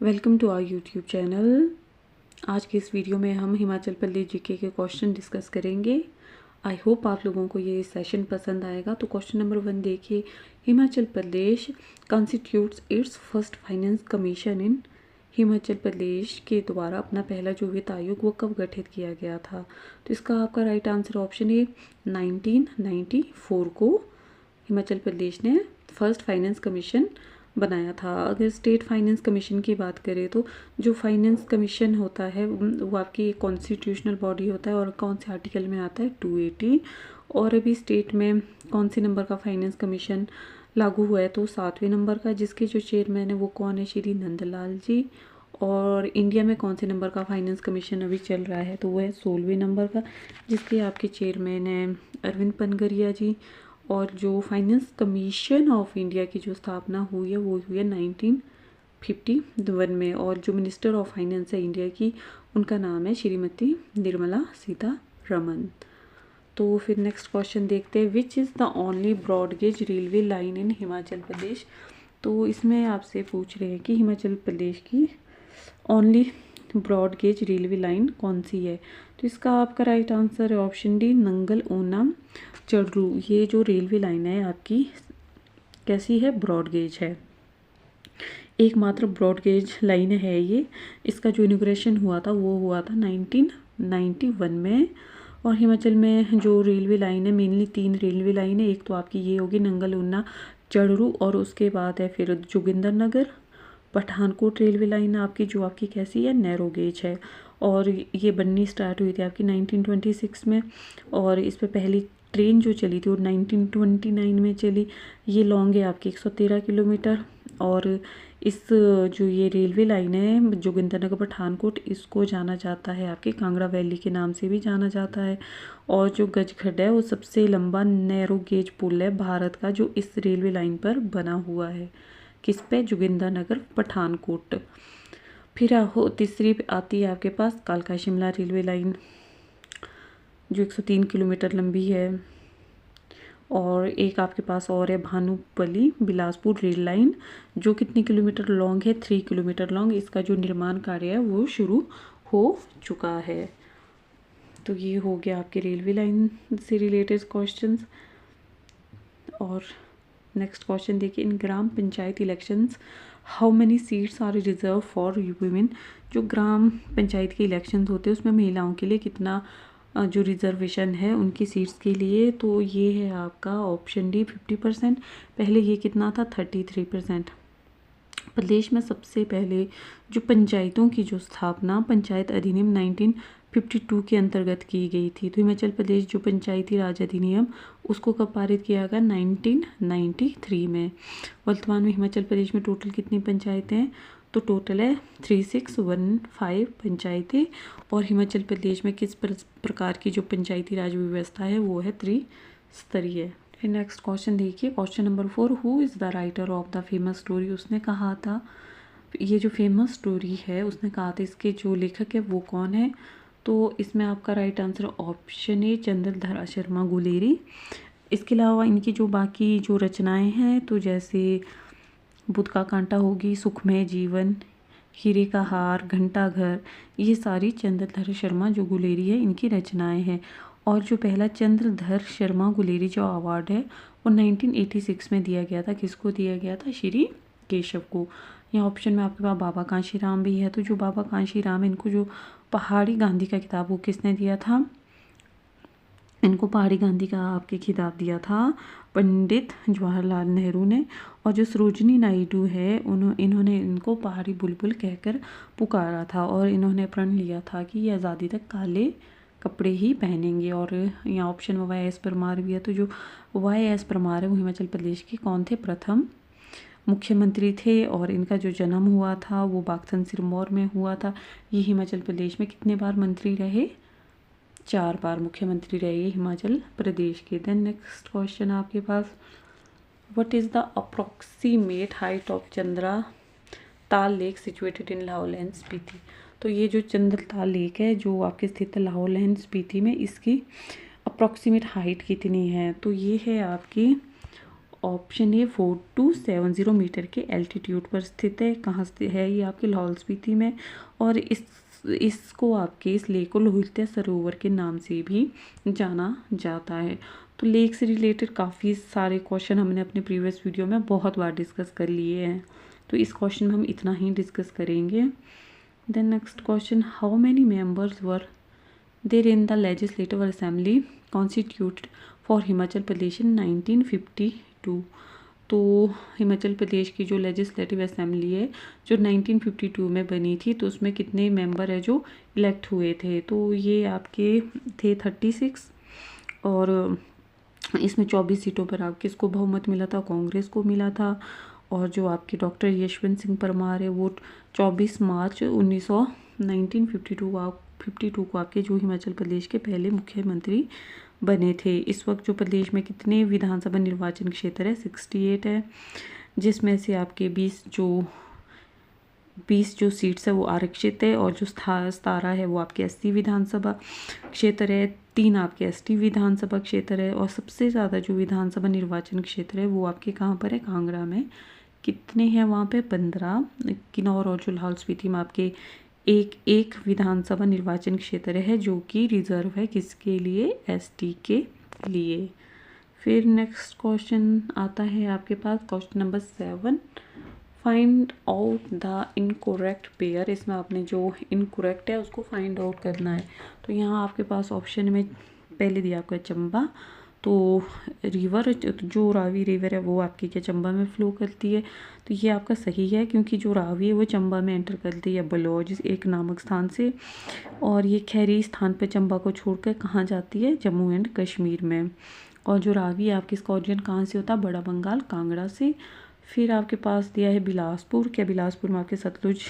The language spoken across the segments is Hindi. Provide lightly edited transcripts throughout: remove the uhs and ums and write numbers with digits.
Welcome to our YouTube channel. आज के इस वीडियो में हम हिमाचल प्रदेश जीके के क्वेश्चन डिस्कस करेंगे। आई होप आप लोगों को ये सेशन पसंद आएगा। तो क्वेश्चन नंबर 1 देखिए, Himachal Pradesh constitutes its first finance commission in. Himachal Pradesh के द्वारा अपना पहला जो वित्त आयोग वो कब गठित किया गया था? तो इसका आपका राइट आंसर ऑप्शन ए 1994 को हिमाचल प्रदेश ने फर्स्ट फाइनेंस कमीशन बनाया था। अगर स्टेट फाइनेंस कमीशन की बात करें तो जो फाइनेंस कमीशन होता है वो आपकी कॉन्स्टिट्यूशनल बॉडी होता है और कौन से आर्टिकल में आता है 280। और अभी स्टेट में कौन से नंबर का फाइनेंस कमीशन लागू हुआ है? तो 7वें नंबर का, जिसके जो चेयरमैन है वो कौन है? श्री नंदलाल जी। और इंडिया में कौन से नंबर का फाइनेंस कमीशन अभी चल रहा है? तो वो है 16वें नंबर का, जिसके आपके चेयरमैन हैं अरविंद पनगरिया जी। और जो फाइनेंस कमीशन ऑफ इंडिया की जो स्थापना हुई है वो हुई है 1951 में। और जो मिनिस्टर ऑफ फाइनेंस है इंडिया की, उनका नाम है श्रीमती निर्मला सीतारमन। तो फिर नेक्स्ट क्वेश्चन देखते हैं, which is the only broad gauge railway line in Himachal Pradesh. तो इसमें आपसे पूछ रहे हैं कि हिमाचल प्रदेश की only broad gauge railway line कौन सी है? तो इसका आपका राइट आंसर है ऑप्शन डी, नंगल ऊना चड़रू। ये जो रेलवे लाइन है आपकी कैसी है? ब्रॉड गेज है, एकमात्र ब्रॉड गेज लाइन है ये। इसका जो इनॉग्रेशन हुआ था वो हुआ था 1991 में। और हिमाचल में जो रेलवे लाइन है, मेनली 3 रेलवे लाइन है। एक तो आपकी ये होगी नंगल ऊना चड़रू, और उसके बाद है फिर जोगिंदरनगर पठानकोट रेलवे लाइन आपकी, जो आपकी कैसी है? नैरो गेज है। और ये बननी स्टार्ट हुई थी आपकी 1926 में। और इस पर पहली ट्रेन जो चली थी वो 1929 में चली। ये लॉन्ग है आपकी 113 किलोमीटर। और इस जो ये रेलवे लाइन है जोगिंदरनगर पठानकोट, इसको जाना जाता है आपके कांगड़ा वैली के नाम से भी जाना जाता है। और जो गजखड्ड है वो सबसे लंबा नैरो गेज पुल है भारत का, जो इस रेलवे लाइन पर बना हुआ है। किस पे? जोगिंदरनगर पठानकोट। फिर तीसरी आती है आपके पास कालका शिमला रेलवे लाइन, जो 103 किलोमीटर लंबी है। और एक आपके पास और है भानुपल्ली बिलासपुर रेल लाइन, जो कितनी किलोमीटर लॉन्ग है? 3 किलोमीटर लॉन्ग। इसका जो निर्माण कार्य है वो शुरू हो चुका है। तो ये हो गया आपके रेलवे लाइन से रिलेटेड क्वेश्चंस। और नेक्स्ट क्वेश्चन देखिए, in gram panchayat elections how many seats are reserve for women. जो ग्राम पंचायत के इलेक्शंस होते हैं उसमें महिलाओं के लिए कितना जो रिजर्वेशन है उनकी सीट्स के लिए? तो ये है आपका ऑप्शन डी 50%। पहले ये कितना था? 33%। प्रदेश में सबसे पहले जो पंचायतों की जो स्थापना पंचायत अधिनियम 1952 के अंतर्गत की गई थी। तो हिमाचल प्रदेश जो पंचायती राज अधिनियम उसको कब पारित किया गया? 1993 में। वर्तमान में हिमाचल प्रदेश में टोटल कितनी पंचायतें हैं? तो टोटल है 3615 पंचायतें। और हिमाचल प्रदेश में किस प्रकार की जो पंचायती राज व्यवस्था है वो है त्रिस्तरीय। फिर नेक्स्ट क्वेश्चन देखिए, question number 4, who is the writer of the famous story. उसने कहा था, ये जो फेमस स्टोरी है उसने कहा था इसके जो लेखक है वो कौन है? तो इसमें आपका right answer option A, Chandradhar Sharma Guleri. इसके अलावा इनकी जो बाकी जो रचनाएं हैं, तो जैसे बुद्ध का कांटा होगी, सुखमय जीवन, हीरे का हार, घंटा घर, ये सारी चंद्रधर शर्मा जो गुलेरी है इनकी रचनाएं हैं। और जो पहला चंद्रधर शर्मा गुलेरी जो अवार्ड है वो 1986 में दिया गया था। किसको दिया गया था? श्री केशव को। यहाँ ऑप्शन में आपके पास बाबा कांशीराम भी है। तो जो बाबा कांशीराम, इनको जो पहाड़ी गांधी का खिताब वो किसने दिया था? इनको पहाड़ी गांधी का आपके खिताब दिया था पंडित जवाहरलाल नेहरू ने। और जो सरोजनी नायडू है इन्होंने इनको पहाड़ी बुलबुल कहकर पुकारा था। और इन्होंने प्रण लिया था कि ये आज़ादी तक काले कपड़े ही पहनेंगे। और यहाँ ऑप्शन में वाई एस परमार भी है। तो जो वाई एस परमार है वो हिमाचल प्रदेश के कौन थे? प्रथम मुख्यमंत्री थे। और इनका जो जन्म हुआ था वो बागथन सिरमौर में हुआ था। ये हिमाचल प्रदेश में कितने बार मंत्री रहे? 4 बार मुख्यमंत्री रहे हिमाचल प्रदेश के। देन नेक्स्ट क्वेश्चन आपके पास, what is the approximate height of Chandra Tal lake situated in Lahaul and Spiti. तो ये जो चंद्रताल लेक है जो आपके स्थित है लाहौल एंड स्पीति में, इसकी अप्रोक्सीमेट हाइट कितनी है? तो ये है आपकी ऑप्शन ए 4270 मीटर के एल्टीट्यूड पर स्थित है। कहाँ स्थित है ये? आपके लाहौल स्पीति में। और इसको आपके इस लेक को लोहित सरोवर के नाम से भी जाना जाता है। तो लेक से रिलेटेड काफ़ी सारे क्वेश्चन हमने अपने प्रीवियस वीडियो में बहुत बार डिस्कस कर लिए हैं, तो इस क्वेश्चन में हम इतना ही डिस्कस करेंगे। Then next question, how many members were there in the legislative assembly constituted for Himachal Pradesh in 1952। तो हिमाचल प्रदेश की जो लेजिस्लेटिव असेंबली है जो 1952 में बनी थी, तो उसमें कितने मेंबर है जो इलेक्ट हुए थे? तो ये आपके थे 36, और इसमें 24 सीटों पर आप किसको बहुमत मिला था? कांग्रेस को मिला था। और जो आपके डॉक्टर यशवंत सिंह परमार है वो 24 मार्च 1952 को आपके जो हिमाचल प्रदेश के पहले मुख्यमंत्री बने थे। इस वक्त जो प्रदेश में कितने विधानसभा निर्वाचन क्षेत्र है? 68 है, जिसमें से आपके 20 जो सीट्स है वो आरक्षित है, और जो 17 है वो आपके एससी विधानसभा क्षेत्र है, 3 आपके एसटी विधानसभा क्षेत्र है, और सबसे ज़्यादा जो विधानसभा निर्वाचन क्षेत्र है वो आपके कहाँ पर है? कांगड़ा में। कितने हैं वहाँ पे? 15। किन्नौर और जो लाहौल स्पीति में आपके एक विधानसभा निर्वाचन क्षेत्र है जो कि रिजर्व है किसके लिए? एसटी के लिए। फिर नेक्स्ट क्वेश्चन आता है आपके पास question number 7, find out the incorrect pair. इसमें आपने जो इनकोरेक्ट है उसको फाइंड आउट करना है। तो यहाँ आपके पास ऑप्शन में पहले दिया आपका चंबा, तो रिवर जो रावी रिवर है वो आपकी क्या चंबा में फ्लो करती है? तो ये आपका सही है, क्योंकि जो रावी है वो चंबा में एंटर करती है बलौज एक नामक स्थान से, और ये खैरी स्थान पे चंबा को छोड़कर कहाँ जाती है? जम्मू एंड कश्मीर में। और जो रावी है आपकी इसका ओरिजिन कहाँ से होता है? बड़ा बंगाल, कांगड़ा से। फिर आपके पास दिया है बिलासपुर, क्या बिलासपुर में आपके सतलुज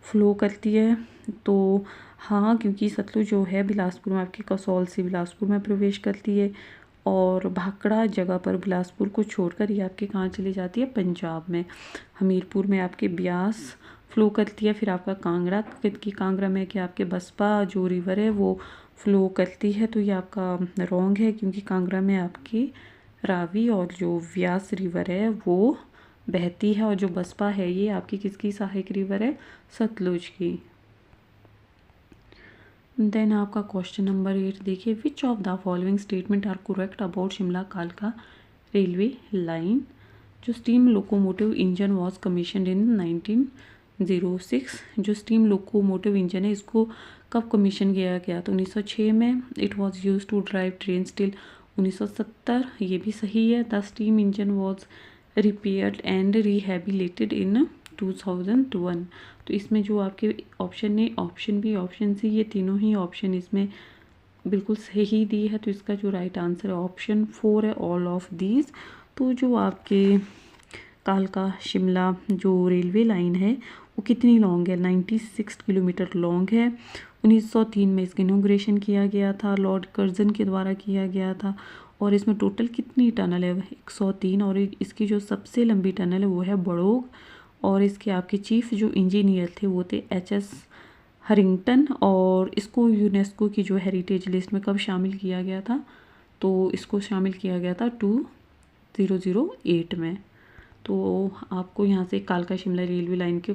फ्लो करती है? तो हाँ, क्योंकि सतलुज जो है बिलासपुर में आपके कसौल से बिलासपुर में प्रवेश करती है, और भाखड़ा जगह पर बिलासपुर को छोड़कर ये आपके कहाँ चली जाती है? पंजाब में। हमीरपुर में आपके ब्यास फ्लो करती है। फिर आपका कांगड़ा की कांगड़ा में क्या आपके बसपा जो रिवर है वो फ्लो करती है। तो ये आपका रॉन्ग है, क्योंकि कांगड़ा में आपकी रावी और जो व्यास रिवर है वो बहती है, और जो बसपा है ये आपकी किसकी सहायक रिवर है? सतलुज की। देन आपका क्वेश्चन नंबर 8 देखिए, which of the following statement are correct about Shimla कालका रेलवे लाइन? जो steam locomotive engine was commission in 1906। जो स्टीम लोकोमोटिव इंजन है इसको कब कमीशन किया गया? तो 1906 में। It was use to drive train till 1970, ये भी सही है। The steam engine was repaired and rehabilitated in 2001। तो इसमें जो आपके ऑप्शन है, ऑप्शन बी, ऑप्शन सी, ये तीनों ही ऑप्शन इसमें बिल्कुल सही दी है। तो इसका जो राइट आंसर है ऑप्शन 4 है, ऑल ऑफ दीज। तो जो आपके कालका शिमला जो रेलवे लाइन है वो कितनी लॉन्ग है? 96 किलोमीटर लॉन्ग है। 1903 में इसका इनॉग्रेशन किया गया था, लॉर्ड कर्जन के द्वारा किया गया था। और इसमें टोटल कितनी टनल है? 103। और इसकी जो सबसे लंबी टनल है वो है बड़ोग, और इसके आपके चीफ जो इंजीनियर थे वो थे HS हरिंगटन। और इसको यूनेस्को की जो हेरिटेज लिस्ट में कब शामिल किया गया था? तो इसको शामिल किया गया था 2008 में। तो आपको यहाँ से कालका शिमला रेलवे लाइन के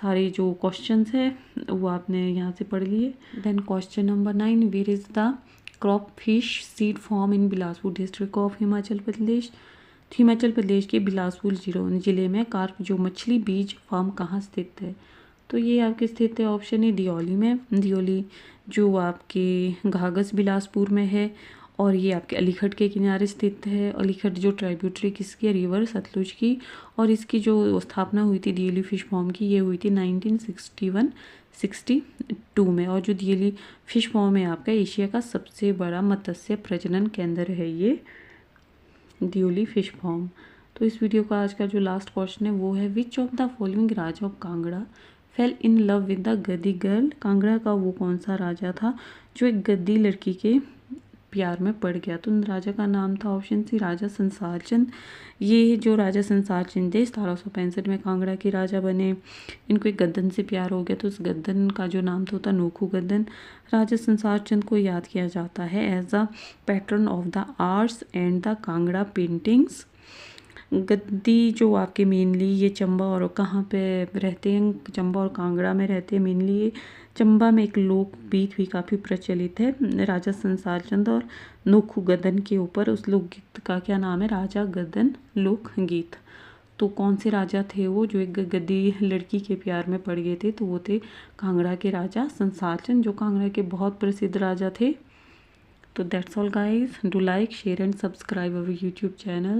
सारे जो क्वेश्चंस है वो आपने यहाँ से पढ़ लिए। Then question number 9, where is the crop fish seed form in Bilaspur district of Himachal Pradesh? Himachal प्रदेश के बिलासपुर जिले में कार्प जो मछली बीज फार्म कहाँ स्थित है? तो ये आपके स्थित है ऑप्शन है दियोली में। दियोली जो आपके घाघस बिलासपुर में है, और ये आपके अलीखड़ के किनारे स्थित है। अलीखड़ जो ट्राइब्यूटरी किसकी है? रिवर सतलुज की। और इसकी जो स्थापना हुई थी दियोली फिश फार्म की, ये हुई थी 1961-62 में। और जो दियोली फिश फार्म है आपका एशिया का सबसे बड़ा मत्स्य प्रजनन केंद्र है ये दियोली फिश फार्म। तो इस वीडियो का आज का जो लास्ट क्वेश्चन है वो है, विच of the following Raja of Kangra fail in love with the Gaddi girl? Kangra का वो कौन सा राजा था जो एक गद्दी लड़की के प्यार में पड़ गया? तो उन राजा का नाम था ऑप्शन सी राजा संसार चंद। ये जो राजा संसार चंद है 1765 में कांगड़ा के राजा बने। इनको एक गद्दन से प्यार हो गया, तो उस गद्दन का जो नाम था नोखू गद्दन। राजा संसार चंद को याद किया जाता है as a patron of the arts and the Kangra paintings. Gaddi जो आपके मेनली ये चंबा और कहाँ पे रहते हैं, चंबा और कांगड़ा में रहते हैं मेनली। ये चंबा में एक लोकगीत भी काफ़ी प्रचलित है, राजा संसार चंद और नोखू गदन के ऊपर। उस लोकगीत का क्या नाम है? राजा गदन लोकगीत। तो कौन से राजा थे वो जो एक गद्दी लड़की के प्यार में पड़ गए थे? तो वो थे कांगड़ा के राजा संसार चंद, जो कांगड़ा के बहुत प्रसिद्ध राजा थे। तो that's all guys, do like share and subscribe our YouTube channel.